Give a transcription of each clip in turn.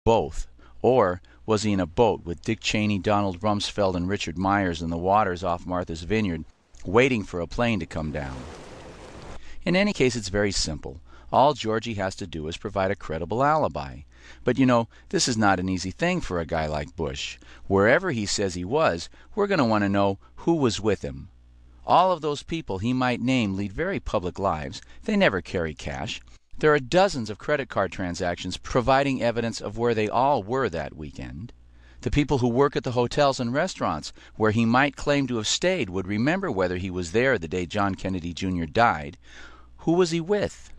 both? Or was he in a boat with Dick Cheney, Donald Rumsfeld, and Richard Myers in the waters off Martha's Vineyard, waiting for a plane to come down? In any case, it's very simple. All Georgie has to do is provide a credible alibi. But you know, this is not an easy thing for a guy like Bush. Wherever he says he was, we're going to want to know who was with him. All of those people he might name lead very public lives. They never carry cash. There are dozens of credit card transactions providing evidence of where they all were that weekend. The people who work at the hotels and restaurants where he might claim to have stayed would remember whether he was there the day John Kennedy Jr. died. Who was he with?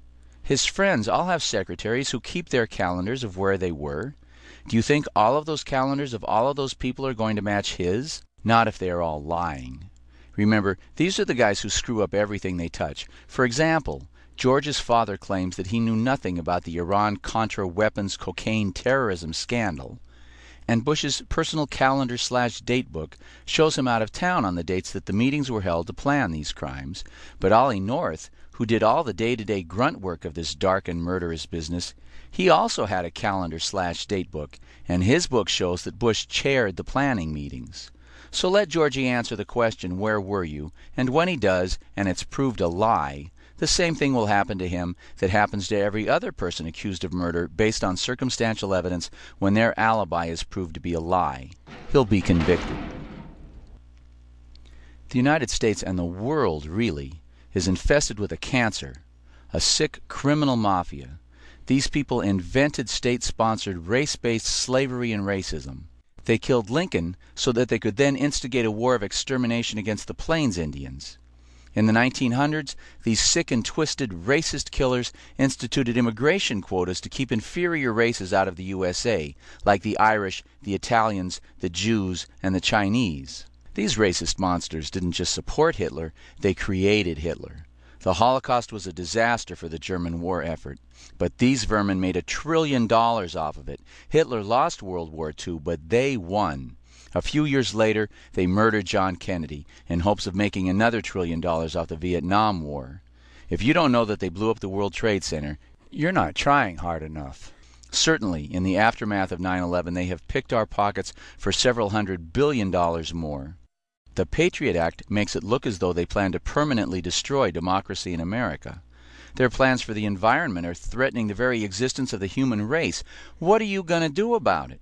His friends all have secretaries who keep their calendars of where they were. Do you think all of those calendars of all of those people are going to match his? Not if they are all lying. Remember, these are the guys who screw up everything they touch. For example, George's father claims that he knew nothing about the Iran-Contra weapons cocaine terrorism scandal, and Bush's personal calendar/date book shows him out of town on the dates that the meetings were held to plan these crimes. But Ollie North, who did all the day-to-day grunt work of this dark and murderous business, he also had a calendar/date book, and his book shows that Bush chaired the planning meetings. So let Georgie answer the question, where were you? And when he does, and it's proved a lie, the same thing will happen to him that happens to every other person accused of murder based on circumstantial evidence when their alibi is proved to be a lie. He'll be convicted. The United States, and the world really, is infested with a cancer, a sick criminal mafia. These people invented state-sponsored race-based slavery and racism. They killed Lincoln so that they could then instigate a war of extermination against the Plains Indians. In the 1900s, these sick and twisted racist killers instituted immigration quotas to keep inferior races out of the USA, like the Irish, the Italians, the Jews, and the Chinese. These racist monsters didn't just support Hitler, they created Hitler. The Holocaust was a disaster for the German war effort, but these vermin made $1 trillion off of it. Hitler lost World War II, but they won. A few years later, they murdered John Kennedy in hopes of making another $1 trillion off the Vietnam War. If you don't know that they blew up the World Trade Center, you're not trying hard enough. Certainly, in the aftermath of 9/11, they have picked our pockets for several $100 billion more. The Patriot Act makes it look as though they plan to permanently destroy democracy in America. Their plans for the environment are threatening the very existence of the human race. What are you going to do about it?